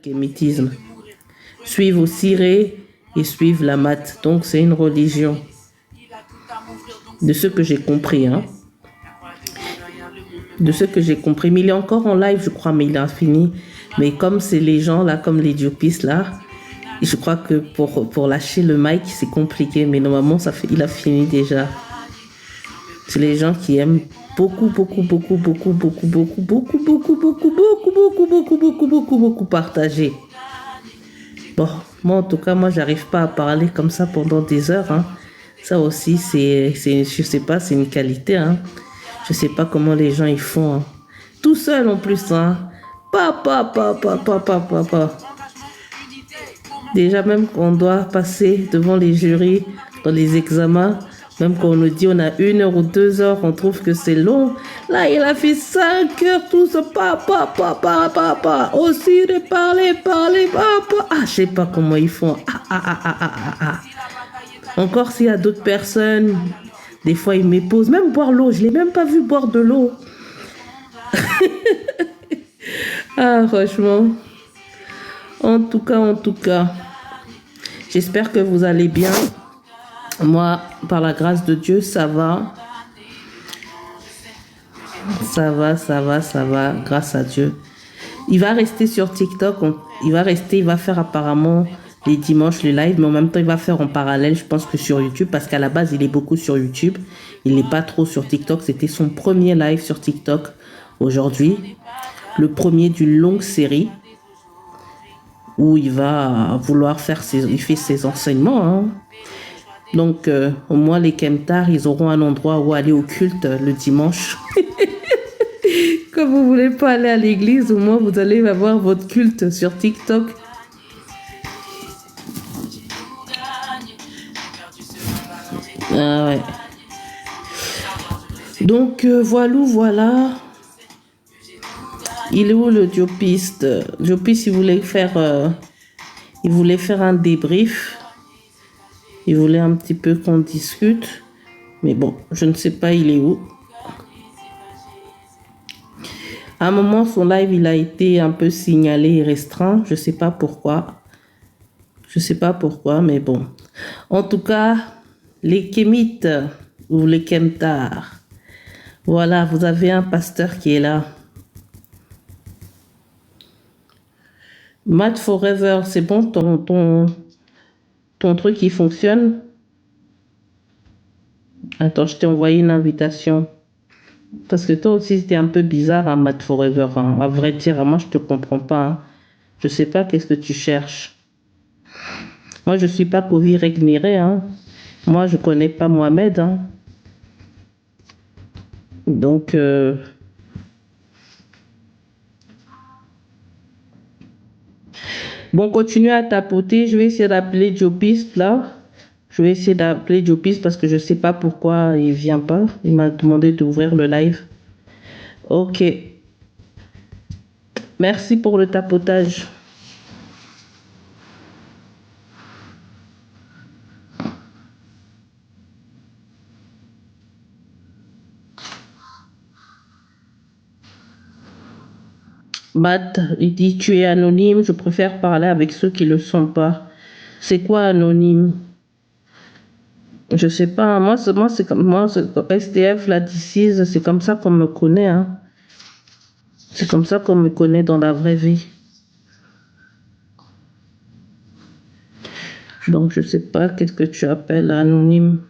kémitisme. Suivent aussi Ré et suivent la mat. Donc c'est une religion. De ce que j'ai compris, hein. De ce que j'ai compris. Mais il est encore en live, je crois, mais il a fini. Mais comme c'est les gens là, comme les diopistes là, je crois que pour lâcher le mic, c'est compliqué. Mais normalement, il a fini déjà. C'est les gens qui aiment beaucoup partager. Bon, moi en tout cas, moi j'arrive pas à parler comme ça pendant des heures, hein. Ça aussi, je sais pas, c'est une qualité, hein. Je sais pas comment les gens ils font, hein. Tout seul en plus, hein. Papa. Déjà, même quand on doit passer devant les jurys, dans les examens, même quand on nous dit on a 1 heure ou 2 heures, on trouve que c'est long. Là, il a fait 5 heures, tout ça, papa. Aussi de parler, papa. Ah, je sais pas comment ils font. Encore s'il y a d'autres personnes, des fois ils me posent, même boire l'eau, je l'ai même pas vu boire de l'eau. Ah, franchement. En tout cas, j'espère que vous allez bien. Moi, par la grâce de Dieu, ça va. Ça va, grâce à Dieu. Il va rester sur TikTok. Il va faire apparemment les dimanches le live, mais en même temps, il va faire en parallèle, je pense que sur YouTube, parce qu'à la base, il est beaucoup sur YouTube. Il n'est pas trop sur TikTok. C'était son premier live sur TikTok aujourd'hui. Le premier d'une longue série où il va vouloir il fait ses enseignements, hein. Donc, au moins, les Kemtars, ils auront un endroit où aller au culte le dimanche. Comme vous voulez pas aller à l'église, au moins, vous allez avoir votre culte sur TikTok. Ah ouais. Donc, voilà. Il est où le diopiste? Diopiste, il voulait faire un débrief. Il voulait un petit peu qu'on discute. Mais bon, je ne sais pas il est où. À un moment, son live, il a été un peu signalé et restreint. Je ne sais pas pourquoi. Mais bon. En tout cas, les kémites ou les kemtars. Voilà, vous avez un pasteur qui est là. Matt Forever, c'est bon, ton truc, il fonctionne? Attends, je t'ai envoyé une invitation. Parce que toi aussi, c'était un peu bizarre, hein, Matt Forever. Hein. À vrai dire, moi, je te comprends pas. Hein. Je sais pas qu'est-ce que tu cherches. Moi, je suis pas Kovi Regniré. Hein. Moi, je connais pas Mohamed. Hein. Donc, bon, continuez à tapoter. Je vais essayer d'appeler Jobist, là. Je vais essayer d'appeler Jobist parce que je sais pas pourquoi il vient pas. Il m'a demandé d'ouvrir le live. Ok. Merci pour le tapotage. Matt, il dit tu es anonyme, je préfère parler avec ceux qui ne le sont pas. C'est quoi anonyme? Je sais pas, moi c'est STF, la DCIS, c'est comme ça qu'on me connaît, hein. C'est comme ça qu'on me connaît dans la vraie vie. Donc je sais pas qu'est-ce que tu appelles anonyme.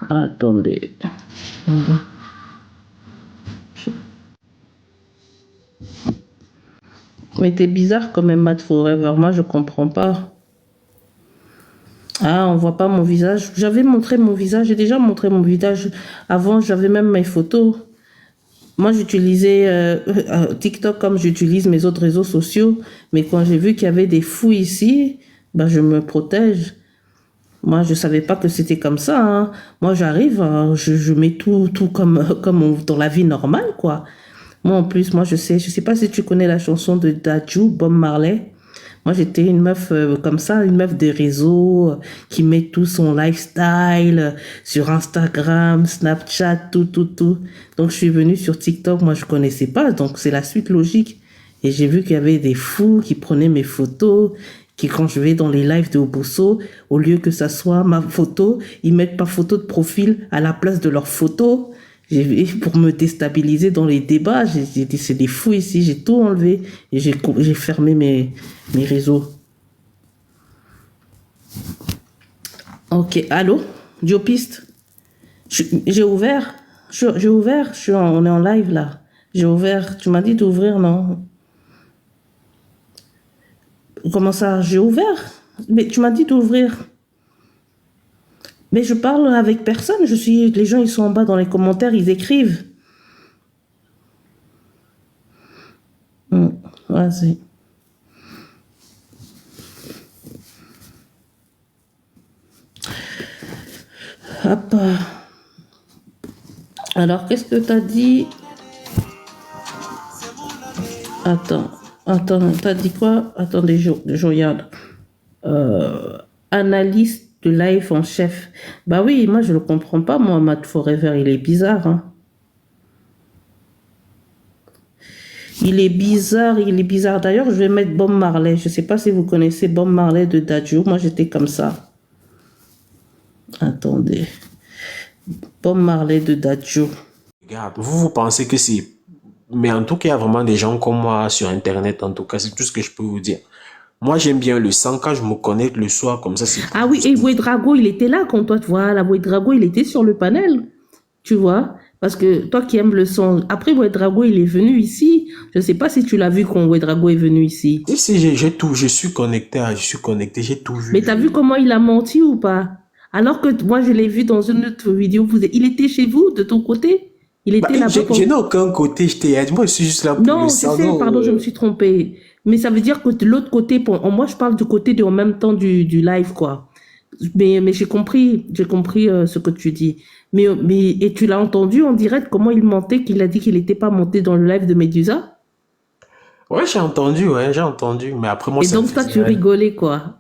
Attendez. Mais t'es bizarre quand même, Matt Forever. Moi, je comprends pas. Ah, on voit pas mon visage. J'avais montré mon visage. J'ai déjà montré mon visage. Avant, j'avais même mes photos. Moi, j'utilisais TikTok comme j'utilise mes autres réseaux sociaux. Mais quand j'ai vu qu'il y avait des fous ici, ben, je me protège. Moi, je savais pas que c'était comme ça. Hein. Moi, j'arrive, je mets tout comme dans la vie normale, quoi. Moi, en plus, moi, je sais pas si tu connais la chanson de Dadju, Bob Marley. Moi, j'étais une meuf comme ça, une meuf des réseaux qui met tout son lifestyle sur Instagram, Snapchat, tout, tout, tout. Donc, je suis venue sur TikTok. Moi, je connaissais pas. Donc, c'est la suite logique. Et j'ai vu qu'il y avait des fous qui prenaient mes photos, qui, quand je vais dans les lives de Obosso, au lieu que ça soit ma photo, ils mettent ma photo de profil à la place de leur photo. Pour me déstabiliser dans les débats, j'ai dit c'est des fous ici, j'ai tout enlevé et j'ai fermé mes réseaux. Ok, allô, Diopiste, j'ai ouvert, j'ai ouvert, on est en live là. J'ai ouvert, tu m'as dit d'ouvrir, non? Comment ça, j'ai ouvert? Mais tu m'as dit d'ouvrir. Mais je parle avec personne, les gens ils sont en bas dans les commentaires, ils écrivent. Vas-y. Hop. Alors, qu'est-ce que t'as dit? Attends, t'as dit quoi? Attendez, je regarde. Analyste de live en chef. Bah oui, moi je le comprends pas, moi, Matt Forever, il est bizarre, hein. Il est bizarre, il est bizarre. D'ailleurs, je vais mettre Bob Marley. Je sais pas si vous connaissez Bob Marley de Dadju. Moi, j'étais comme ça. Attendez. Bob Marley de Dadju. Regarde, vous pensez que c'est... Mais en tout cas, il y a vraiment des gens comme moi sur Internet, en tout cas, c'est tout ce que je peux vous dire. Moi, j'aime bien le sang. Quand je me connecte le soir, comme ça, c'est... Ah oui, et Ouedraogo, il était là quand toi, tu vois. Là, Ouedraogo, il était sur le panel. Tu vois. Parce que toi qui aimes le son. Après, Ouedraogo, il est venu ici. Je sais pas si tu l'as vu quand Ouedraogo est venu ici. Si, j'ai tout, je suis connecté, j'ai tout vu. Mais t'as vu comment il a menti ou pas? Alors que moi, je l'ai vu dans une autre vidéo. Il était chez vous, de ton côté? Il Bah, était là-bas je n'ai aucun côté, je t'ai dit, moi, je suis juste là pour Non, le je sais, salon. pardon, je me suis trompée. Mais ça veut dire que de l'autre côté, moi, je parle du côté de en même temps du live, quoi. Mais j'ai compris ce que tu dis. Et tu l'as entendu en direct, comment il mentait, qu'il a dit qu'il n'était pas monté dans le live de Medusa? Ouais, j'ai entendu, mais après, moi, Et ça me donc, toi, faisait tu rien. rigolais, quoi.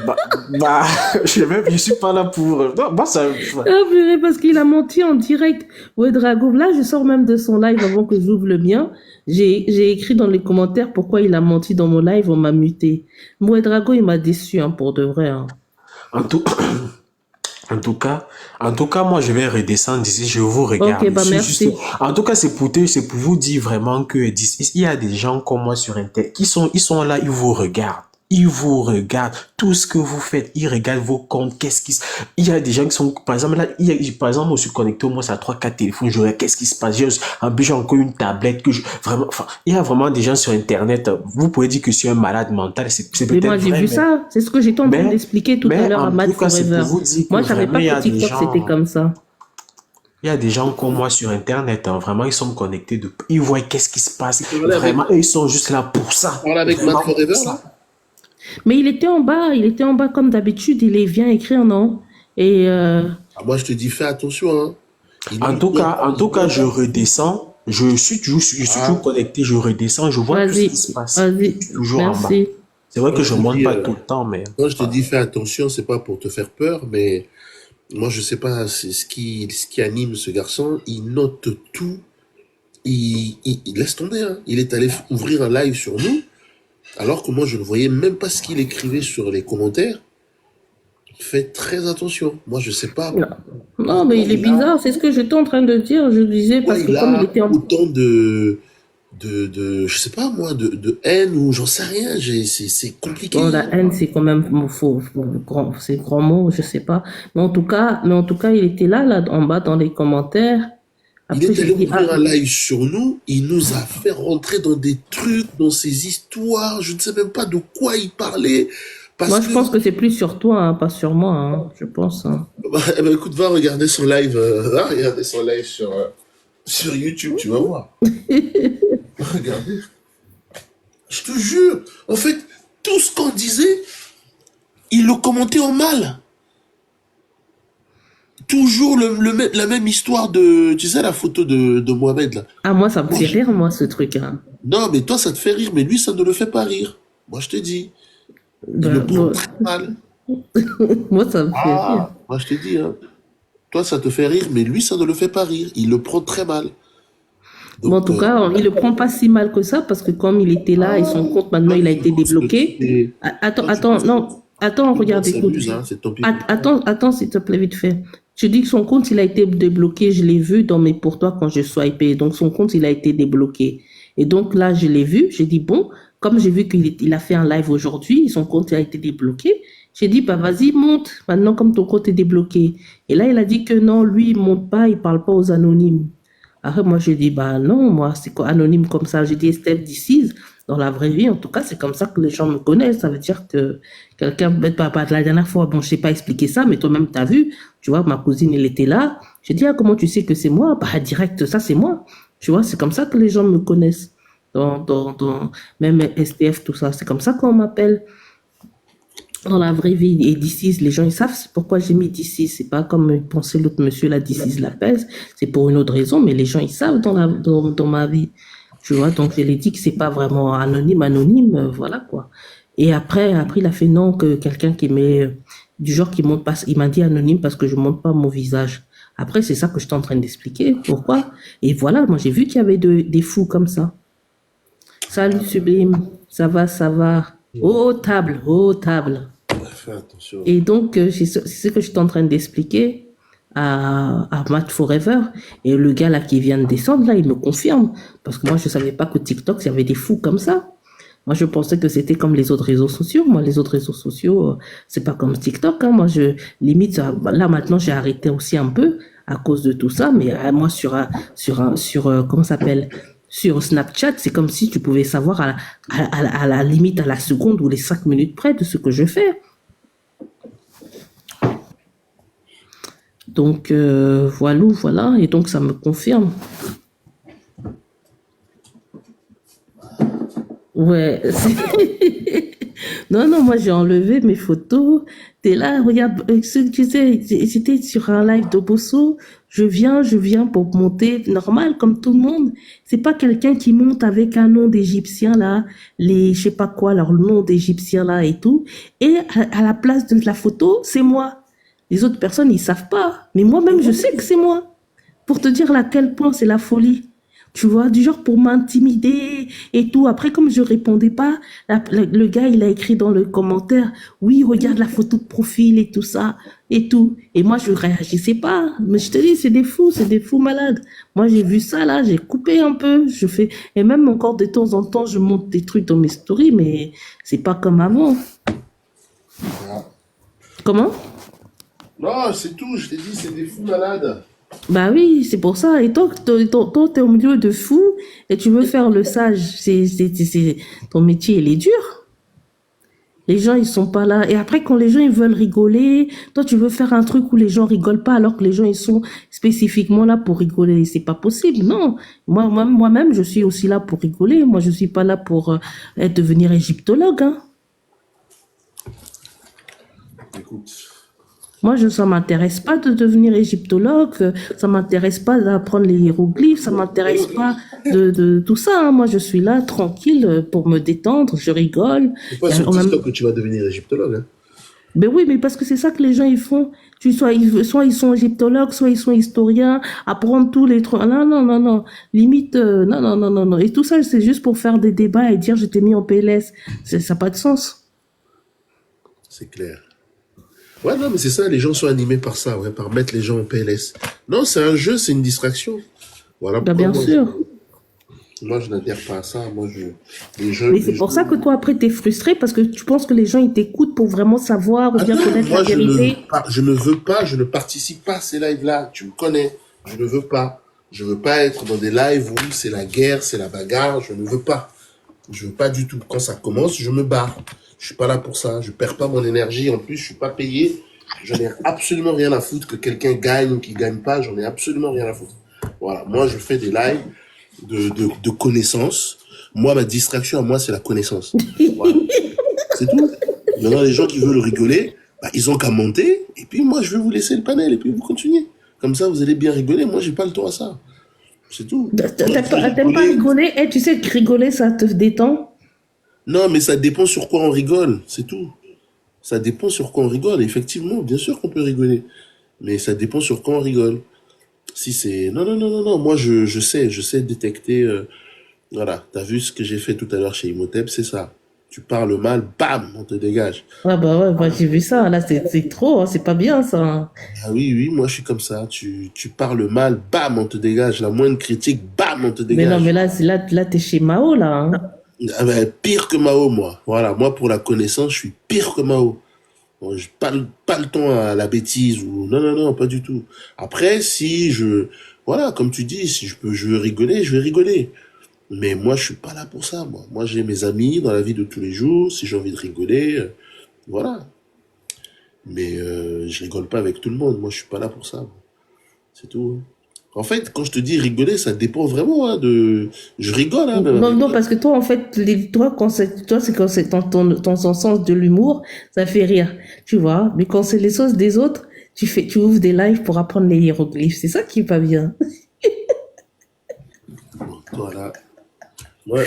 Bah, bah, je suis pas là pour... Non, moi, ça... Ah, purée, parce qu'il a menti en direct. Ouais, Drago, là, je sors même de son live avant que j'ouvre le mien. J'ai écrit dans les commentaires pourquoi il a menti dans mon live, on m'a muté. Moi, Drago, il m'a déçu, hein, pour de vrai, hein. En tout... En tout cas, moi, je vais redescendre d'ici, je vous Ok, regarde. bah, Juste, merci. en tout cas, c'est pour vous dire vraiment que d'ici, il y a des gens comme moi sur Internet ils sont là, ils vous regardent. Ils vous regardent. Tout ce que vous faites, ils regardent vos comptes. Il y a des gens qui sont, par exemple, là, par exemple, moi, je suis connecté au moins à 3 4 téléphones. Je regarde qu'est-ce qui se passe. En plus, j'ai encore une tablette vraiment, enfin, il y a vraiment des gens sur Internet. Vous pouvez dire que je suis un malade mental. C'est Mais moi, peut-être j'ai vrai, vu ça. C'est ce que j'étais en train d'expliquer tout à mais l'heure à en Mad tout cas, c'est pour Forever. vous dire que Moi, je savais vraiment, pas que TikTok, c'était comme ça. il y a des gens comme moi sur Internet, hein, vraiment, ils sont connectés, ils voient qu'est-ce qui se passe. Tu parlais avec, Vraiment, eux, ils sont juste là pour tu ça. parlais avec Matt Vraiment pour Forever, là? ça. Mais il était en bas comme d'habitude. Il vient écrire, non? Et Ah, moi, je te dis, fais attention, hein. En tout cas, je redescends. Je suis toujours Ah, connecté, je redescends, je vois tout ce qui vas-y, se passe. Je vas-y. suis toujours en bas. Merci. C'est vrai quand que je je te monte dis, pas tout le temps, mais quand je te voilà. dis fais attention, c'est pas pour te faire peur, mais moi, je sais pas, c'est ce qui anime ce garçon. Il note tout. Il laisse tomber, hein. Il est allé ouvrir un live sur nous, alors que moi, je ne voyais même pas ce qu'il écrivait sur les commentaires. Faites très attention. Moi, je sais pas Non. Non, mais pourquoi il est bizarre. C'est ce que j'étais en train de dire. Je disais parce que il comme il a était en... autant je sais pas moi, de haine ou j'en sais rien. C'est Bon, compliqué, la hein. haine, c'est quand même c'est grand mot, je sais pas. Mais en tout cas, il était là, en bas, dans les commentaires. Il Après, est j'ai allé dit, ah, ouvrir un live sur nous. Il nous a fait rentrer dans des trucs, dans ses histoires. Je ne sais même pas de quoi il parlait. Parce moi, je que, pense que c'est plus sur toi, hein, pas sur moi, hein, je pense, hein. eh ben, écoute, va regarder son live, va regarder son live sur YouTube, tu vas voir. Regardez. Je te jure. En fait, tout ce qu'on disait, il le commentait en mal. Toujours la même histoire de, tu sais, la photo de Mohamed, là. Ah, moi, ça me Moi, fait rire, moi, ce truc, hein. non, mais toi, ça te fait rire, mais lui, ça ne le fait pas rire. Moi, je te dis. Il le Ben, prend très mal. moi, ça me fait rire. Ah, moi je te dis, hein. Toi, ça te fait rire, mais lui, ça ne le fait pas rire. Il le prend très mal. Bon, en Donc, tout cas, il le prend pas si mal que ça parce que comme il était là et son compte maintenant toi, il a tu été penses que débloqué. Attends, toi, tu penses que non, attends, tout le monde regarde, écoute. s'amuse, hein, c'est tant pis pour toi. Attends, s'il te plaît, vite fait. Je dis que son compte il a été débloqué, je l'ai vu dans mes pour toi quand je swipais. Donc son compte il a été débloqué. Et donc là, je l'ai vu, j'ai dit bon, comme j'ai vu il a fait un live aujourd'hui, son compte il a été débloqué. J'ai dit, bah vas-y, monte, maintenant comme ton compte est débloqué. Et là, il a dit que non, lui, il monte pas, il parle pas aux anonymes. Après, moi, je dis, bah non, moi, c'est quoi anonyme comme ça? J'ai dit, Estelle Dicis, dans la vraie vie, en tout cas, c'est comme ça que les gens me connaissent. Ça veut dire que quelqu'un, pas la dernière fois, bon, je sais pas expliquer ça, mais toi-même, t'as vu, tu vois, ma cousine, elle était là. J'ai dit, ah, comment tu sais que c'est moi? Bah, direct, ça, c'est moi. Tu vois, c'est comme ça que les gens me connaissent. Même STF, tout ça, c'est comme ça qu'on m'appelle dans la vraie vie. Et d'ici, les gens, ils savent pourquoi j'ai mis d'ici. C'est pas comme pensait l'autre monsieur là, d'ici la pèse. C'est pour une autre raison, mais les gens, ils savent dans ma vie. Tu vois, donc je l'ai dit que c'est pas vraiment anonyme, voilà quoi. Et après, il a fait non, que quelqu'un qui met, du genre qui monte pas, il m'a dit anonyme parce que je monte pas mon visage. Après, c'est ça que je suis en train d'expliquer. Pourquoi? Et voilà, moi j'ai vu qu'il y avait des fous comme ça. Salut Sublime, ça va, ça va. Oh, table, oh, table. Fais attention. Et donc, c'est ce que je suis en train d'expliquer à Matt Forever. Et le gars là qui vient de descendre, là, il me confirme. Parce que moi, je savais pas qu'au TikTok, il y avait des fous comme ça. Moi, je pensais que c'était comme les autres réseaux sociaux. Moi, les autres réseaux sociaux, c'est pas comme TikTok, hein. Moi, limite, là, maintenant, j'ai arrêté aussi un peu à cause de tout ça. Mais moi, comment ça s'appelle? Sur Snapchat, c'est comme si tu pouvais savoir à la limite, à la seconde ou les 5 minutes près de ce que je fais. Donc, voilà. Et donc, ça me confirme. Ouais. Non, moi, j'ai enlevé mes photos. T'es là, regarde, tu sais, j'étais sur un live de Bosso. Je viens pour monter normal, comme tout le monde. C'est pas quelqu'un qui monte avec un nom d'Égyptien, là, je sais pas quoi, leur nom d'Égyptien, là, et tout. Et à la place de la photo, c'est moi. Les autres personnes, ils savent pas. Mais moi-même, je sais que c'est moi. Pour te dire à quel point c'est la folie. Tu vois, du genre pour m'intimider et tout. Après, comme je répondais pas, le gars, il a écrit dans le commentaire, oui, regarde la photo de profil et tout ça, et tout. Et moi, je réagissais pas. Mais je te dis, c'est des fous malades. Moi, j'ai vu ça, là, j'ai coupé un peu, et même encore de temps en temps, je monte des trucs dans mes stories, mais c'est pas comme avant. Comment? Non, c'est tout, je t'ai dit, c'est des fous malades. Bah oui, c'est pour ça. Et toi, t'es au milieu de fous et tu veux faire le sage. Ton métier, il est dur. Les gens, ils sont pas là. Et après, quand les gens, ils veulent rigoler, toi, tu veux faire un truc où les gens rigolent pas alors que les gens, ils sont spécifiquement là pour rigoler. C'est pas possible. Non. Moi-même, je suis aussi là pour rigoler. Moi, je suis pas là pour devenir égyptologue, hein. Écoute, Moi, ça m'intéresse pas de devenir égyptologue, ça m'intéresse pas d'apprendre les hiéroglyphes, ça m'intéresse pas de tout ça, hein. Moi, je suis là, tranquille, pour me détendre, je rigole. c'est pas sur TikTok que tu vas devenir égyptologue, hein. Ben oui, mais parce que c'est ça que les gens, ils font. Soit ils sont égyptologues, soit ils sont historiens, apprendre tous les trucs. Non. Limite, non. Et tout ça, c'est juste pour faire des débats et dire, je t'ai mis en PLS. Ça n'a pas de sens. C'est clair. Ouais, non, mais c'est ça, les gens sont animés par ça, ouais, par mettre les gens en PLS. Non, c'est un jeu, c'est une distraction. Voilà Ben, pourquoi bien sûr. moi, je n'adhère pas à ça. Moi, Mais c'est pour ça que toi, après, t'es frustré parce que tu penses que les gens, ils t'écoutent pour vraiment savoir ou bien Attends, connaître moi, la vérité. je ne veux pas, je ne participe pas à ces lives-là. Tu me connais. Je ne veux pas. Je veux pas être dans des lives où c'est la guerre, c'est la bagarre. Je ne veux pas. Je veux pas du tout. Quand ça commence, je me barre. Je suis pas là pour ça. Je perds pas mon énergie. En plus, je suis pas payé. J'en ai absolument rien à foutre que quelqu'un gagne ou qu'il gagne pas. J'en ai absolument rien à foutre. Voilà. Moi, je fais des lives de connaissances. Moi, ma distraction à moi, c'est la connaissance. Voilà. C'est tout. Maintenant, les gens qui veulent rigoler, bah, ils ont qu'à monter. Et puis, moi, je vais vous laisser le panel. Et puis, vous continuez. Comme ça, vous allez bien rigoler. Moi, j'ai pas le temps à ça. C'est tout. T'aimes pas rigoler? Eh, tu sais que rigoler, ça te détend? Non, mais ça dépend sur quoi on rigole, c'est tout. Ça dépend sur quoi on rigole. Effectivement, bien sûr qu'on peut rigoler. Mais ça dépend sur quoi on rigole. Si c'est... Non, non, non, non, non. Moi, je sais détecter... Voilà, t'as vu ce que j'ai fait tout à l'heure chez Imhotep, c'est ça. Tu parles mal, bam, on te dégage. Ah bah ouais, bah, j'ai vu ça. Là, c'est trop, hein, c'est pas bien ça, hein. Ah oui, oui, moi je suis comme ça. Tu parles mal, bam, on te dégage. La moindre critique, bam, on te Mais non, mais dégage. là, t'es chez Mao, là, hein. Ah ben, pire que Mao, moi. Voilà, moi pour la connaissance, je suis pire que Mao. Bon, je parle pas le temps à la bêtise ou non, non, non, pas du tout. Après, si je, voilà, comme tu dis, si je veux rigoler, je vais rigoler. Mais moi, je suis pas là pour ça, moi. Moi, j'ai mes amis dans la vie de tous les jours. Si j'ai envie de rigoler, voilà. Mais je rigole pas avec tout le monde. Moi, je suis pas là pour ça, moi. C'est tout, hein. En fait, quand je te dis rigoler, ça dépend vraiment, hein, de. Je rigole, hein, même Non, avec non, toi. parce que toi, en fait, toi, c'est quand c'est ton sens de l'humour, ça fait rire, tu vois. Mais quand c'est les sauces des autres, tu ouvres des lives pour apprendre les hiéroglyphes. C'est ça qui est pas bien. Bon, voilà. Ouais.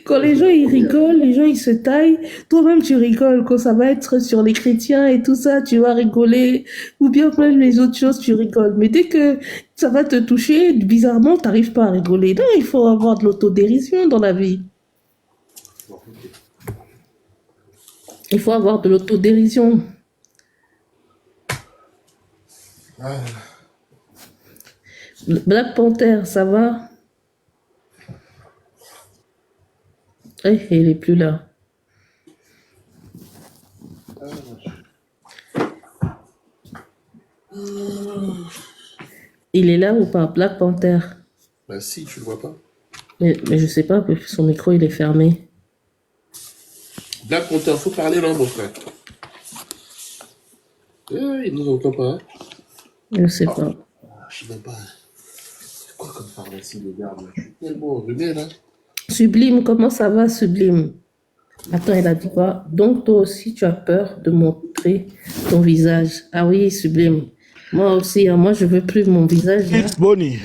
Quand les gens, ils rigolent, les gens, ils se taillent, toi-même, tu rigoles. Quand ça va être sur les chrétiens et tout ça, tu vas rigoler. Ou bien même les autres choses, tu rigoles. Mais dès que ça va te toucher, bizarrement, t'arrives pas à rigoler. Non, il faut avoir de l'autodérision dans la vie. Il faut avoir de l'autodérision. Black Panther, ça va? Eh, il est plus là. Il est là ou pas, Black Panther? Bah si, tu le vois pas. Mais je sais pas, parce que son micro, il est fermé. Black Panther, faut parler là, mon frère. Il nous entend pas, hein. Je sais pas. Je sais même pas. C'est quoi comme pharmacie de garde, là? Je suis tellement enrhumé, là. Sublime, comment ça va, Sublime? Attends, elle a dit quoi? Donc, toi aussi, tu as peur de montrer ton visage. Ah oui, Sublime. Moi aussi, hein, moi, je veux plus mon visage, là. It's Bonnie.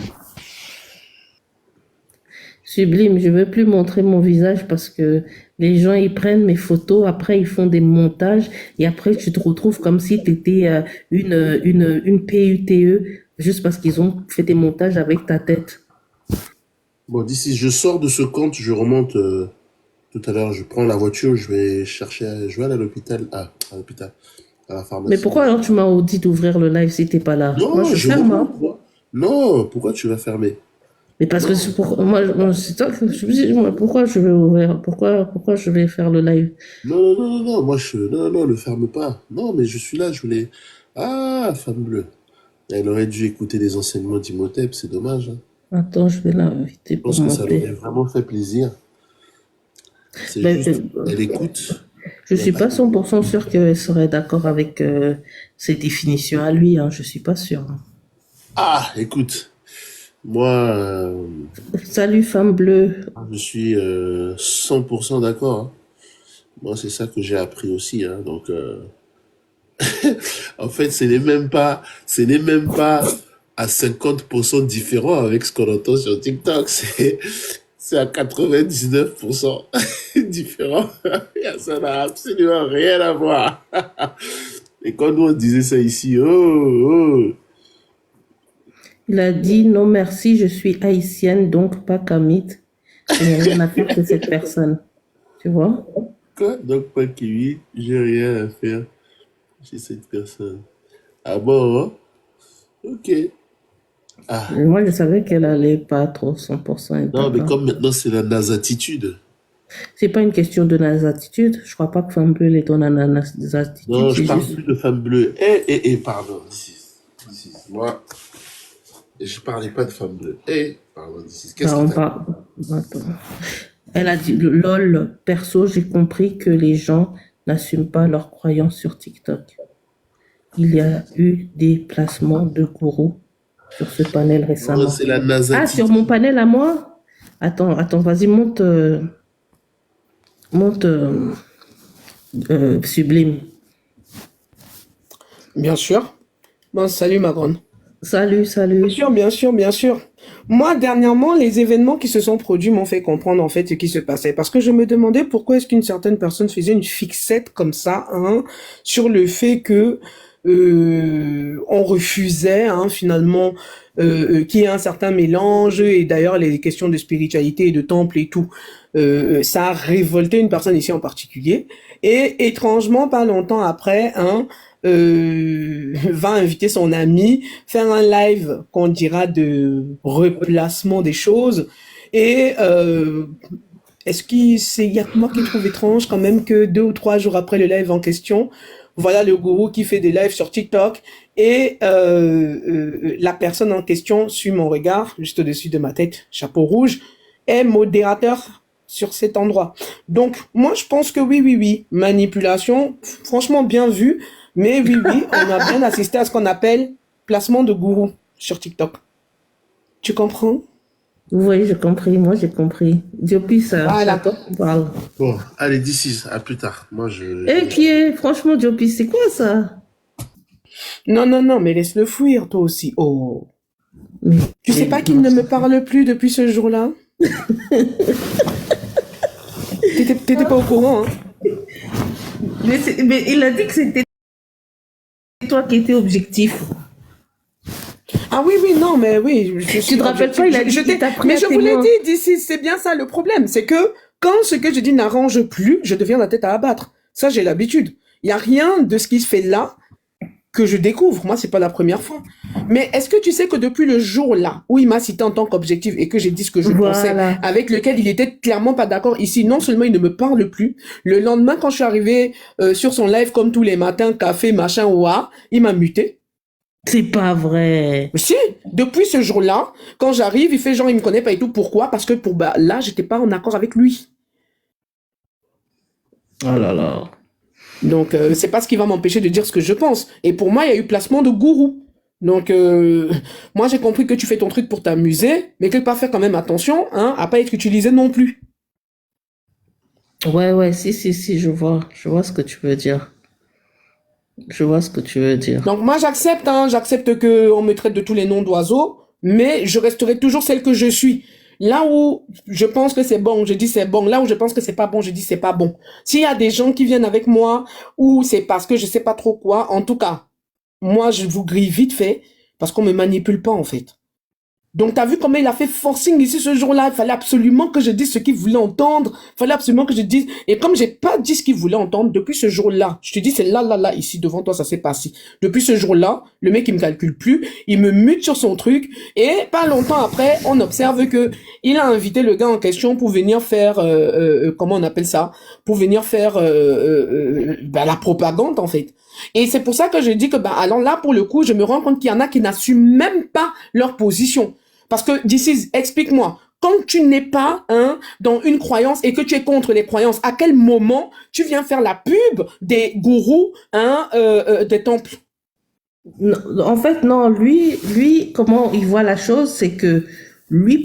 Sublime, je veux plus montrer mon visage parce que les gens, ils prennent mes photos, après, ils font des montages, et après, tu te retrouves comme si tu étais une PUTE, juste parce qu'ils ont fait des montages avec ta tête. Bon, d'ici, je sors de ce compte, je remonte tout à l'heure, je prends la voiture, je vais chercher, je vais aller à l'hôpital, à l'hôpital, à la Mais pharmacie. pourquoi alors tu m'as dit d'ouvrir le live si t'es pas là? Moi, Non, je je ferme, hein. remonte, moi. Non, pourquoi tu vas fermer? Mais parce que Non, c'est pour moi, c'est toi que je me dis, moi, pourquoi je vais ouvrir, pourquoi je vais faire le live? non, non, non, non, non, moi je. Non, non, non, le ferme pas. Non, mais je suis là, je voulais. Ah, femme bleue. Elle aurait dû écouter les enseignements d'Imhotep, c'est dommage, hein. Attends, je vais l'inviter Je pour pense que ça lui aurait monter. vraiment fait plaisir. C'est Ben, juste, elle écoute. je Il n'y a suis pas pas de. 100% sûre qu'elle serait d'accord avec ses définitions à lui, hein, je suis pas sûre. Ah, écoute, moi, Salut femme bleue. je suis 100% d'accord, hein. Moi, c'est ça que j'ai appris aussi, hein. Donc, en fait, ce n'est même pas à 50% différent avec ce qu'on entend sur TikTok. C'est à 99% différent. Ça n'a absolument rien à voir. Et quand nous on disait ça ici, oh, oh, Il a dit non merci, je suis haïtienne, donc pas kamite. Je n'ai rien à faire de cette personne. Tu vois? quoi? Donc pas kiwi, j'ai rien à faire chez cette personne. Ah bon, hein? Ok. Ah, Et moi, je savais qu'elle allait pas trop 100% être non, mais d'accord. comme maintenant c'est la nasatitude. C'est pas une question de nasatitude. Je crois pas que femme bleue est dans la nasatitude. Non, je C'est parle juste. plus de femme bleue. Pardon. Moi, je parlais pas de femme bleue. Pardon, qu'est-ce qui Bah, on t'a... parle. Attends. Elle a dit lol, perso, j'ai compris que les gens n'assument pas leurs croyances sur TikTok. Il y a eu des placements de gourous sur ce panel Non, récemment. c'est la Ah, sur nasatitude. mon panel à moi? Attends, vas-y, monte, monte, Sublime. Bien sûr. Bon, salut ma grande. Salut, Bien salut. sûr, bien sûr, bien sûr. Moi, dernièrement, les événements qui se sont produits m'ont fait comprendre en fait ce qui se passait. Parce que je me demandais pourquoi est-ce qu'une certaine personne faisait une fixette comme ça, hein, sur le fait que on refusait, hein, finalement, qu'il y ait un certain mélange. Et d'ailleurs, les questions de spiritualité et de temple et tout, ça a révolté une personne ici en particulier. Et étrangement, pas longtemps après, hein, va inviter son ami, faire un live qu'on dira de replacement des choses. Et est-ce qu'il c'est il y a que moi qui trouve étrange quand même que 2 ou 3 jours après le live en question, voilà le gourou qui fait des lives sur TikTok et la personne en question suit mon regard juste au-dessus de ma tête, chapeau rouge, est modérateur sur cet endroit. Donc moi je pense que oui, manipulation, franchement bien vu. Mais oui, on a bien assisté à ce qu'on appelle placement de gourou sur TikTok. Tu comprends? Oui, j'ai compris. Moi, j'ai compris. Diopi, ça, Voilà. c'est à toi qu'on parle. Bon, allez, d'ici, à plus tard. Moi, Eh, qui est, franchement, Diopi, c'est quoi ça? Non, mais laisse-le fuir, toi aussi. Oh. Mais, Tu sais pas qu'il ne me parle plus depuis ce jour-là? T'étais pas au courant, hein? mais il a dit que c'était toi qui étais objectif. Ah oui, non, mais oui. Tu te rappelles pas, il a dit qu'il t'a pris mais à je vous l'ai témoin. dit, d'ici, c'est bien ça le problème. C'est que quand ce que je dis n'arrange plus, je deviens la tête à abattre. Ça, j'ai l'habitude. Il y a rien de ce qui se fait là que je découvre. Moi, c'est pas la première fois. Mais est-ce que tu sais que depuis le jour-là où il m'a cité en tant qu'objectif et que j'ai dit ce que je pensais, Voilà. avec lequel il était clairement pas d'accord ici, non seulement il ne me parle plus, le lendemain, quand je suis arrivé sur son live comme tous les matins, café, machin, ouah, il m'a muté. C'est pas vrai. Mais si, depuis ce jour-là, quand j'arrive, il fait genre, il me connaît pas et tout. Pourquoi? Parce que là, j'étais pas en accord avec lui. Oh là là. Donc, c'est pas ce qui va m'empêcher de dire ce que je pense. Et pour moi, il y a eu placement de gourou. Donc, moi, j'ai compris que tu fais ton truc pour t'amuser, mais quelque part faire quand même attention, hein, à pas être utilisé non plus. Ouais, si, je vois ce que tu veux dire. Je vois ce que tu veux dire. Donc, moi, j'accepte que on me traite de tous les noms d'oiseaux, mais je resterai toujours celle que je suis. Là où je pense que c'est bon, je dis c'est bon. Là où je pense que c'est pas bon, je dis c'est pas bon. S'il y a des gens qui viennent avec moi, ou c'est parce que je sais pas trop quoi, en tout cas, moi, je vous grille vite fait, parce qu'on me manipule pas, en fait. Donc, t'as vu comment il a fait forcing ici ce jour-là. Il fallait absolument que je dise ce qu'il voulait entendre. Il fallait absolument que je dise. Et comme j'ai pas dit ce qu'il voulait entendre depuis ce jour-là, je te dis, c'est là, ici, devant toi, ça s'est passé. Depuis ce jour-là, le mec, il me calcule plus. Il me mute sur son truc. Et pas longtemps après, on observe que il a invité le gars en question pour venir faire, comment on appelle ça? Pour venir faire, la propagande, en fait. Et c'est pour ça que je dis que, alors là, pour le coup, je me rends compte qu'il y en a qui n'assument même pas leur position. Parce que, d'ici, explique-moi, quand tu n'es pas dans une croyance et que tu es contre les croyances, à quel moment tu viens faire la pub des gourous des temples? Non, en fait, non, lui, comment il voit la chose, c'est que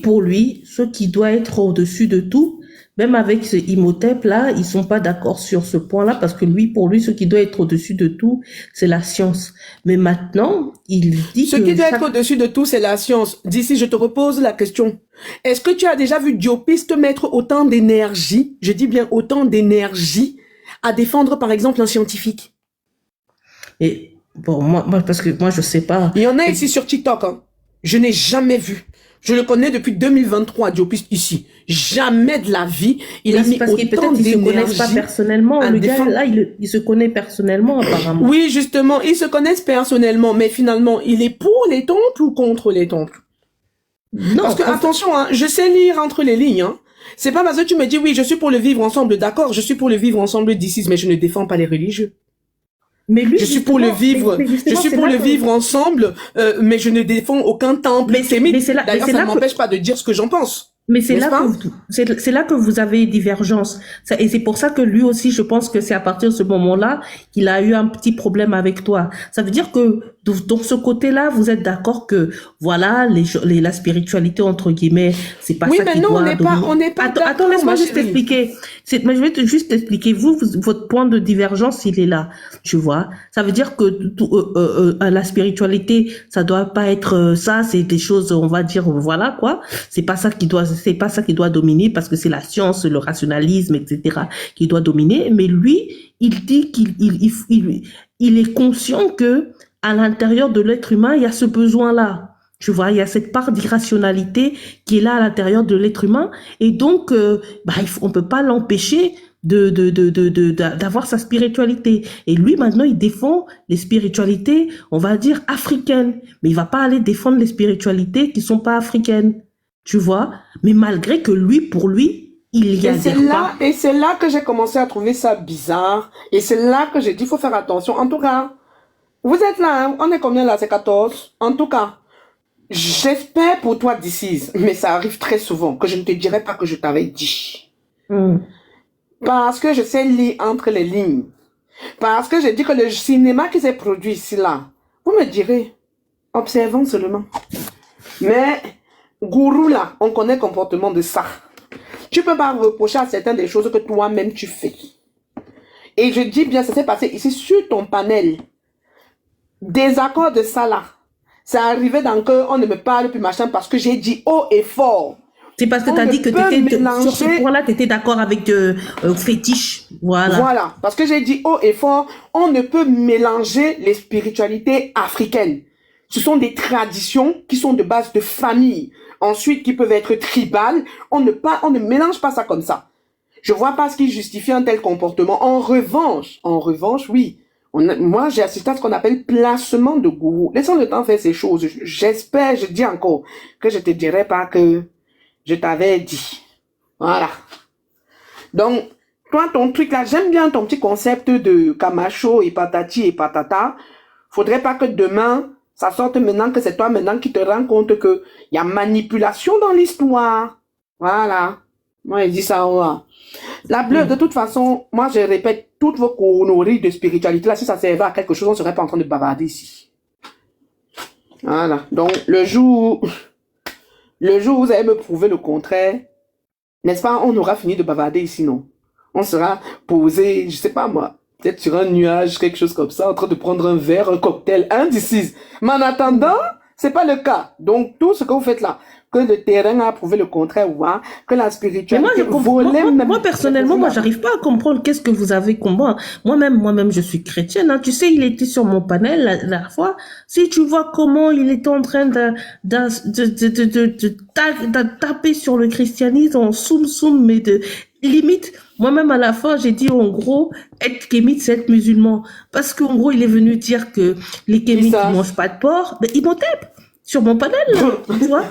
pour lui, ce qui doit être au-dessus de tout, même avec ce Imhotep là, ils sont pas d'accord sur ce point-là parce que pour lui, ce qui doit être au-dessus de tout, c'est la science. Mais maintenant, il dit Ce que qui doit être au-dessus de tout, c'est la science. D'ici, je te repose la question. Est-ce que tu as déjà vu Diopiste mettre autant d'énergie, je dis bien autant d'énergie, à défendre par exemple un scientifique? Et bon, moi, parce que moi, je sais pas. Il y en a ici sur TikTok, hein. Je n'ai jamais vu. Je le connais depuis 2023, Diopiste ici. Jamais de la vie, il a mis parce qu'il autant peut-être ils se connaissent pas d'énergie personnellement. à Le gars défendre. là, il se connaît personnellement apparemment. Oui, justement, ils se connaissent personnellement, mais finalement, il est pour les temples ou contre les temples? Non, Parce que, attention, hein, je sais lire entre les lignes, hein. C'est pas parce que tu me dis, oui, je suis pour le vivre ensemble, d'accord, je suis pour le vivre ensemble d'ici, mais je ne défends pas les religieux. mais lui, Je suis pour le vivre, je suis pour le vivre ensemble, mais je ne défends aucun temple. Mais c'est là, D'ailleurs, ça ne m'empêche pas de dire ce que j'en pense. mais c'est N'est-ce là pas? c'est là que vous avez divergence. Et c'est pour ça que lui aussi, je pense que c'est à partir de ce moment-là qu'il a eu un petit problème avec toi. Ça veut dire que donc ce côté-là, vous êtes d'accord que, voilà, la spiritualité, entre guillemets, c'est pas Oui, ça mais qui non, doit dominer. on n'est pas Attends, d'accord, laisse-moi ma juste chérie. t'expliquer. Mais je vais juste t'expliquer. Votre point de divergence, il est là. Tu vois? Ça veut dire que la spiritualité, ça doit pas être ça, c'est des choses, on va dire, voilà, quoi. C'est pas ça qui doit dominer parce que c'est la science, le rationalisme, etc., qui doit dominer. Mais lui, il dit il est conscient que, à l'intérieur de l'être humain, il y a ce besoin-là. Tu vois, il y a cette part d'irrationalité qui est là à l'intérieur de l'être humain. Et donc, on peut pas l'empêcher d'avoir sa spiritualité. Et lui, maintenant, il défend les spiritualités, on va dire, africaines. Mais il va pas aller défendre les spiritualités qui sont pas africaines. Tu vois? Mais malgré que lui, pour lui, il y a Et c'est là que j'ai commencé à trouver ça bizarre. Et c'est là que j'ai dit, il faut faire attention. En tout cas, vous êtes là, hein? On est combien là? C'est 14. En tout cas, j'espère pour toi d'ici, mais ça arrive très souvent, que je ne te dirai pas que je t'avais dit. Parce que je sais lire entre les lignes. Parce que je dis que le cinéma qui s'est produit ici là, vous me direz, observons seulement. Mais, gourou là, on connaît le comportement de ça. Tu peux pas reprocher à certaines des choses que toi-même tu fais. Et je dis bien, ça s'est passé ici sur ton panel. Désaccord de ça là. C'est arrivé dans que on ne me parle plus machin parce que j'ai dit haut et fort. C'est parce que tu as dit que sur ce point-là, tu étais d'accord avec fétiche. Voilà. Voilà. Parce que j'ai dit haut et fort, on ne peut mélanger les spiritualités africaines. Ce sont des traditions qui sont de base de famille. Ensuite, qui peuvent être tribales. On ne mélange pas ça comme ça. Je vois pas ce qui justifie un tel comportement. En revanche, oui. Moi, j'ai assisté à ce qu'on appelle placement de gourou. Laissons le temps faire ces choses. J'espère, je dis encore, que je te dirai pas que je t'avais dit. Voilà. Donc, toi, ton truc là, j'aime bien ton petit concept de Camacho et patati et patata. Faudrait pas que demain, ça sorte maintenant que c'est toi maintenant qui te rends compte que il y a manipulation dans l'histoire. Voilà. Moi, je dis ça, ouais. La bleue, de toute façon, moi, je répète, toutes vos conneries de spiritualité, là, si ça servait à quelque chose, on serait pas en train de bavarder ici. Voilà. Donc, le jour où vous allez me prouver le contraire, n'est-ce pas, on aura fini de bavarder ici, non? On sera posé, je sais pas moi, peut-être sur un nuage, quelque chose comme ça, en train de prendre un verre, un cocktail, un d'ici. Mais en attendant, c'est pas le cas. Donc, tout ce que vous faites là, que le terrain a prouvé le contraire, ou que la spiritualité moi, personnellement, moi, j'arrive pas à comprendre qu'est-ce que vous avez combat. Moi-même, je suis chrétienne, hein. Tu sais, il était sur mon panel la dernière fois. Si tu vois comment il était en train de taper sur le christianisme en soum, mais limite, moi-même à la fin, j'ai dit en gros, être kémite, c'est être musulman. Parce qu'en gros, il est venu dire que les kémites, ils mangent pas de porc. Mais ils m'ont tapé sur mon panel, là, tu vois.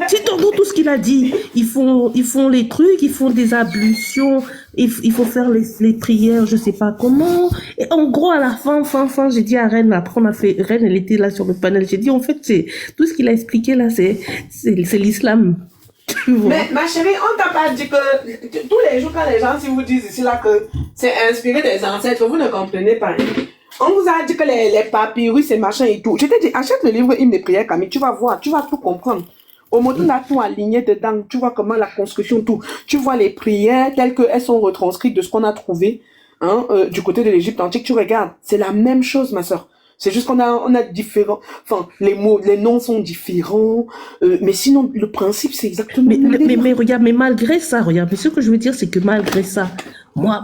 Si t'entends tout ce qu'il a dit, ils font les trucs, ils font des ablutions, il faut faire les prières, je sais pas comment. Et en gros, à la fin, j'ai dit à Reine, après Reine, elle était là sur le panel, j'ai dit, en fait, c'est, tout ce qu'il a expliqué là, c'est l'islam. Mais ma chérie, on t'a pas dit que tous les jours quand les gens si vous disent ici là que c'est inspiré des ancêtres, vous ne comprenez pas. On vous a dit que les papyrus et machin et tout. Je t'ai dit, achète le livre Hymne de prière Camille, tu vas voir, tu vas tout comprendre. Au mot on a tout aligné dedans, tu vois comment la construction, tout. Tu vois les prières telles qu'elles sont retranscrites de ce qu'on a trouvé du côté de l'Égypte antique. Tu regardes, c'est la même chose ma soeur. C'est juste qu'on a différents, enfin, les mots, les noms sont différents, mais sinon, le principe, c'est exactement mais regarde, mais malgré ça, regarde, mais ce que je veux dire, c'est que malgré ça, moi,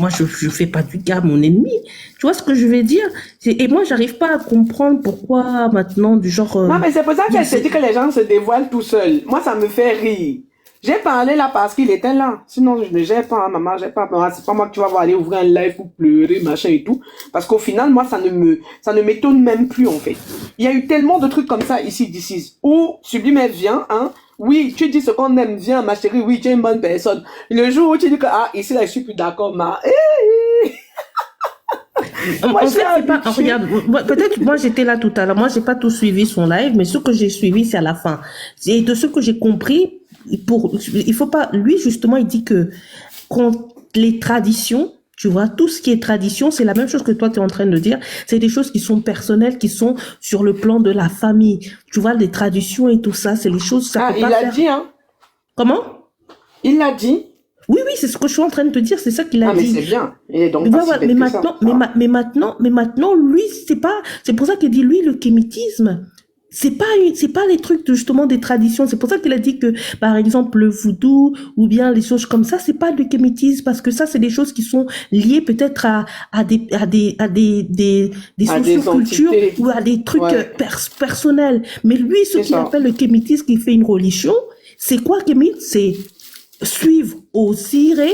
je fais pas du gars mon ennemi. Tu vois ce que je veux dire? Et moi, j'arrive pas à comprendre pourquoi maintenant, du genre, non, mais c'est pour ça qu'elle se dit que les gens se dévoilent tout seuls. Moi, ça me fait rire. J'ai parlé là parce qu'il était là. Sinon, je ne gère pas, maman, j'ai pas. C'est pas moi que tu vas voir aller ouvrir un live pour pleurer, machin et tout. Parce qu'au final, moi, ça ne m'étonne même plus, en fait. Il y a eu tellement de trucs comme ça ici, d'ici. Où Sublime vient, oui, tu dis ce qu'on aime, viens, ma chérie, oui, tu es une bonne personne. Le jour où tu dis que, ici, là, je suis plus d'accord, moi, en fait, c'est pas, regarde, peut-être, moi, j'étais là tout à l'heure. Moi, j'ai pas tout suivi son live, mais ce que j'ai suivi, c'est à la fin. Et de ce que j'ai compris, il faut pas, lui, justement, il dit que, quand les traditions, Tu vois, tout ce qui est tradition, c'est la même chose que toi, tu es en train de dire. C'est des choses qui sont personnelles, qui sont sur le plan de la famille. Tu vois, les traditions et tout ça, c'est les choses, ça Ah, peut il pas l'a faire. dit, hein. Comment? Il l'a dit. Oui, oui, c'est ce que je suis en train de te dire, c'est ça qu'il a Ah, mais dit. c'est bien. Il est donc Ouais, pas si ouais, bête que ça. Ah. mais maintenant, lui, c'est pour ça qu'il dit, lui, le kémitisme, c'est pas les trucs de, justement, des traditions. C'est pour ça qu'il a dit que, par exemple, le voodoo, ou bien les choses comme ça, c'est pas du kémitisme, parce que ça, c'est des choses qui sont liées peut-être des À des sociocultures, entités. ou à des trucs Ouais, personnels. Mais lui, ce c'est qu'il ça. appelle le kémitisme, qui fait une religion, c'est quoi, kémit? C'est suivre au ciré,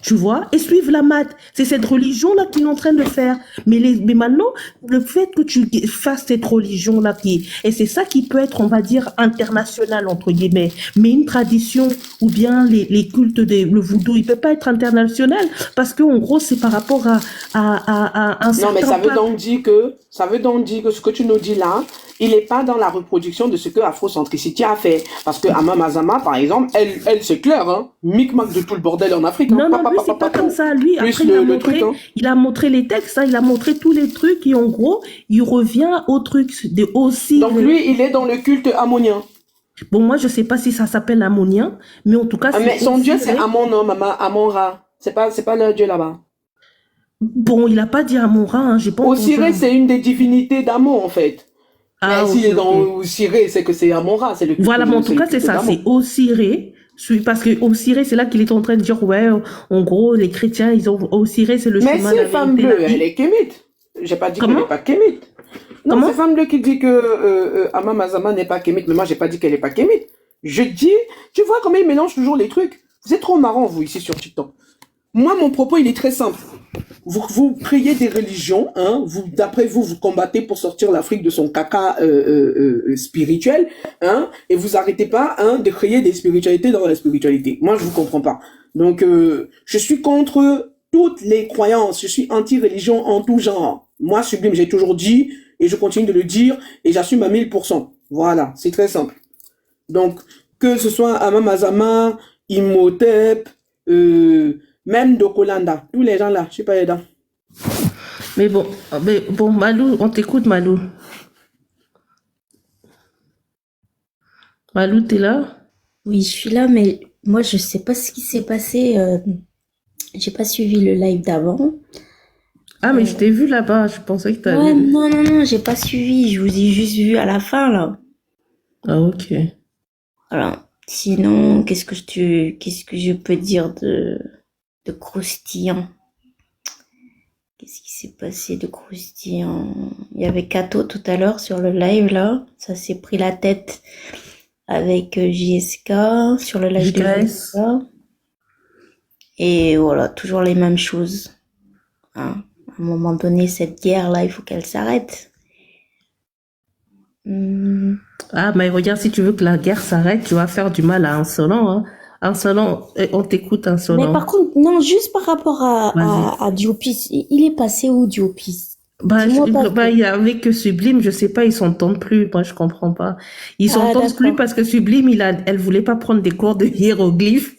tu vois, et suivre la mat. C'est cette religion-là qu'il est en train de faire. Mais maintenant, le fait que tu fasses cette religion-là, et c'est ça qui peut être, on va dire, international, entre guillemets. Mais une tradition, ou bien les cultes, le voodoo, il peut pas être international, parce que, en gros, c'est par rapport à un Non, mais certain peuple. ça veut donc dire que ce que tu nous dis là, il n'est pas dans la reproduction de ce que Afrocentricity a fait. Parce que Ama Mazama, par exemple, elle c'est clair, hein. Micmac de tout le bordel en Afrique, hein. Non, non, lui, c'est pas comme ça. Lui, Plus après, le truc, hein. il a montré les textes, hein, il a montré tous les trucs, et en gros, il revient au truc de aussi. Donc lui, il est dans le culte ammonien. Bon, moi, je sais pas si ça s'appelle ammonien, mais en tout cas, Ah, mais c'est son dieu, aussi c'est Amon, non, maman, Amon-Ra. C'est pas leur dieu là-bas. bon, il a pas dit Amon-Ra, hein, j'ai pas entendu. Osiré, c'est une des divinités d'Amon, en fait. Ah, Mais s'il est ok, dans ok. Osiré, c'est que c'est Amon-Ra, c'est le culte, Voilà, mais en tout c'est le cas, c'est culte ça, d'Amon. c'est Osiré. Parce que Osiré, c'est là qu'il est en train de dire, ouais, en gros, les chrétiens, ils ont, Osiré, c'est le Mais chemin de la c'est femme vérité, bleue, la vie. elle est kémite. J'ai pas dit qu'elle Comment? n'est pas kémite. Non, Comment? c'est femme bleue qui dit que Ama Mazama n'est pas kémite, mais moi j'ai pas dit qu'elle n'est pas kémite. Je dis, tu vois comment ils mélangent toujours les trucs. Vous êtes trop marrant, vous, ici sur TikTok. Moi, mon propos, il est très simple. Vous créez des religions, hein, d'après vous, vous combattez pour sortir l'Afrique de son caca spirituel, hein, et vous arrêtez pas, hein, de créer des spiritualités dans la spiritualité. Moi, je vous comprends pas. Donc, je suis contre toutes les croyances. Je suis anti-religion en tout genre. Moi, Sublime, j'ai toujours dit, et je continue de le dire, et j'assume à 1000%. Voilà, c'est très simple. Donc, que ce soit Ama Mazama, Imhotep, même Dokolanda, tous les gens là, je suis pas dedans. Mais bon, Malou, on t'écoute, Malou. Malou, t'es là? Oui, je suis là, mais moi, je sais pas ce qui s'est passé. J'ai pas suivi le live d'avant. Ah, mais je t'ai vu là-bas, je pensais que Ouais, t'avais... non, j'ai pas suivi. Je vous ai juste vu à la fin, là. Ah, ok. Voilà. Sinon, qu'est-ce que je peux dire de croustillant? Qu'est-ce qui s'est passé de croustillant? Il y avait Kato tout à l'heure sur le live, là. Ça s'est pris la tête avec JSK sur le live de JKS. JSK. Et voilà, toujours les mêmes choses. Hein. À un moment donné, cette guerre-là, il faut qu'elle s'arrête. Ah, mais regarde, si tu veux que la guerre s'arrête, tu vas faire du mal à Insolent, hein. Insolent, on t'écoute, Mais Insolent. par contre, non, juste par rapport Vas-y. à Diopis, il est passé où, Diopis? Bah, Dis-moi pas. il y a avec Sublime, je sais pas, ils s'entendent plus. Moi, je comprends pas. Ils Ah, s'entendent plus d'accord. parce que Sublime, elle voulait pas prendre des cours de hiéroglyphes.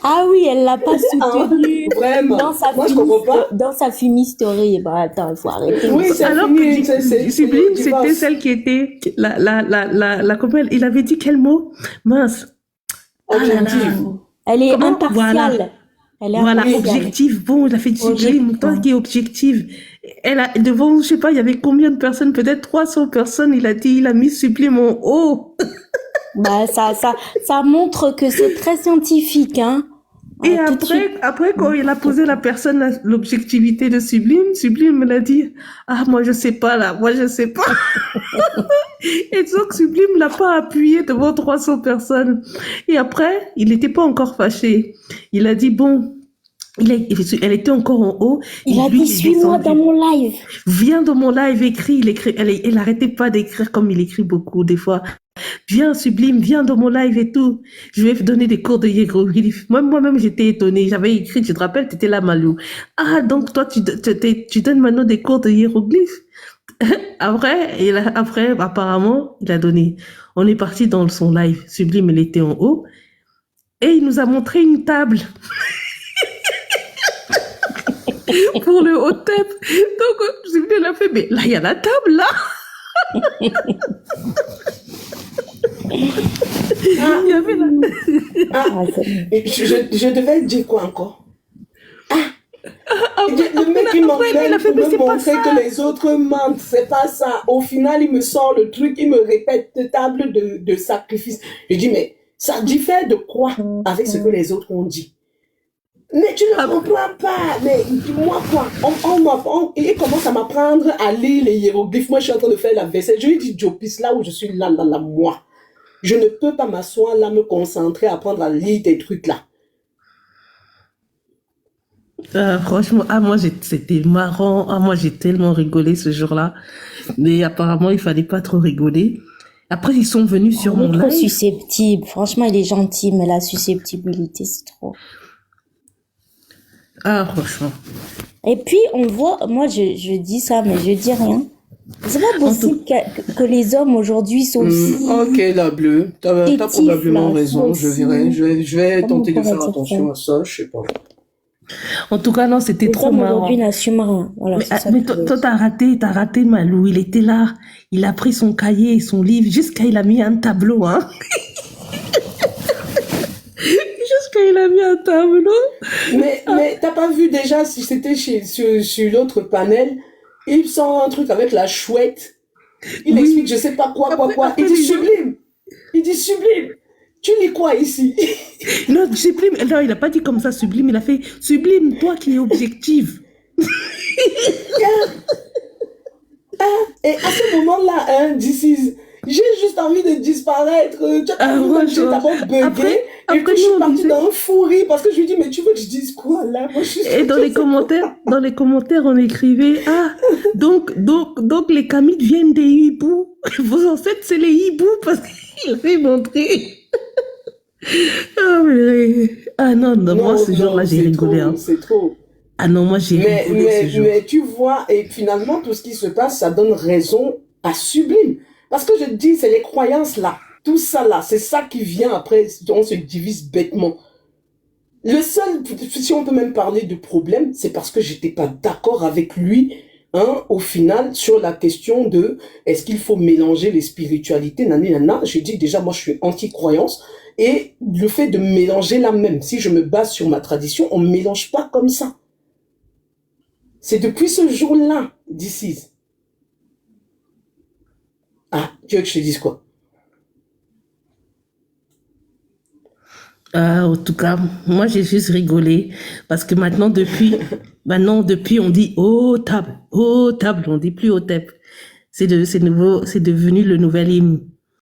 Ah oui, elle l'a pas soutenu Vraiment. Moi, je comprends pas. dans sa fumisterie. Bah, attends, il faut arrêter. Oui, c'est Alors fini. que Sublime, c'était celle qui était comment il avait dit quel mot? Mince. Ah là là. Objectif. Elle est Comment? impartiale. Voilà. Elle est Voilà, impartiale. objectif. Bon, il a fait Sublime, toi qui est objective. Elle a, devant, je sais pas, il y avait combien de personnes? Peut-être 300 personnes. Il a mis Sublime en haut. Bah, ça montre que c'est très scientifique, hein. Et Tout de suite. après, quand il a posé la personne l'objectivité de Sublime me l'a dit, ah, moi, je sais pas, là, moi, je sais pas. Et donc, Sublime l'a pas appuyé devant 300 personnes. Et après, il n'était pas encore fâché. Il a dit, bon, elle était encore en haut. Il et a lui, dit, il est suis-moi descendu. dans mon live. Viens dans mon live, écris, elle arrêtait pas d'écrire comme il écrit beaucoup, des fois. Viens, Sublime, viens dans mon live et tout. Je vais te donner des cours de hiéroglyphes. Moi-même, j'étais étonnée. J'avais écrit, tu te rappelles, t'étais là, Malou. Ah, donc toi, tu donnes maintenant des cours de hiéroglyphes. Après, apparemment, il a donné. On est parti dans son live. Sublime, elle était en haut. Et il nous a montré une table. pour le hôtel. Donc, je suis venue, elle a fait, mais là, il y a la table, là. Ah, Il y avait la... ah, et je devais dire quoi encore? Le mec qui après, il a m'emmène fait, pour mais me c'est pas montrer ça. que les autres mentent, c'est pas ça. Au final, il me sort le truc, il me répète table de sacrifice. Je dis, mais ça diffère de quoi avec ce que les autres ont dit? Mais tu ne comprends pas. Mais moi, quoi? Il commence à m'apprendre à lire les hiéroglyphes. Moi, je suis en train de faire la vaisselle. Je lui dis, Jopis, là où je suis, là, moi. Je ne peux pas m'asseoir là, me concentrer, apprendre à lire tes trucs là. Franchement, moi, c'était marrant. Moi, j'ai tellement rigolé ce jour-là. Mais apparemment, il fallait pas trop rigoler. Après, ils sont venus sur Il est mon trop live. susceptible. Franchement, il est gentil, mais la susceptibilité, c'est trop. Franchement. Et puis, on voit, moi, je dis ça, mais je dis rien. C'est pas possible que les hommes aujourd'hui sont aussi... Ok, la bleue, t'as Pétif, probablement là, raison. aussi. Je vais Comment tenter on de faire pourrait dire attention à ça, je sais pas. En tout cas, non, c'était Les trop hommes marrant. aujourd'hui n'assument rien. Voilà, Mais, c'est ça mais que je veux toi, dire. t'as raté Malou. Il était là. Il a pris son cahier et son livre jusqu'à il a mis un tableau, hein. Jusqu'à il a mis un tableau. Mais t'as pas vu déjà si c'était sur l'autre panel, il sort un truc avec la chouette. Il Oui. explique je sais pas quoi. Après, Il dit les gens- sublime. Il dit sublime. Tu lis quoi ici? Non, sublime. Non, il a pas dit comme ça sublime. Il a fait sublime, toi qui es objective. Et à ce moment-là, hein, j'ai juste envie de disparaître. Tu as vu ouais, comme j'ai d'abord bugué. après, Et puis je nous, suis on partie disait- dans un fou rire parce que je lui dis, mais tu veux que je dise quoi là? Moi, je suis Et dans les commentaires, on écrivait donc les Kamites viennent des hiboux. Vos ancêtres, c'est les hiboux parce qu'il avait montré. Non, moi ce jour-là, j'ai c'est rigolé. trop, Hein. c'est trop. Non, moi j'ai rigolé ce jour. Mais tu vois, et finalement, tout ce qui se passe, ça donne raison à Sublime. Parce que je te dis, c'est les croyances là. Tout ça là, c'est ça qui vient après, on se divise bêtement. Le seul, si on peut même parler de problème, c'est parce que j'étais pas d'accord avec lui, hein, au final, sur la question de est-ce qu'il faut mélanger les spiritualités, nanana. Je dis déjà, moi je suis anti-croyance, et le fait de mélanger la même, si je me base sur ma tradition, on ne mélange pas comme ça. C'est depuis ce jour-là, d'ici. Tu veux que je te dise quoi? En tout cas, moi j'ai juste rigolé parce que maintenant depuis on dit table, on dit plus au table. C'est devenu le nouvel hymne.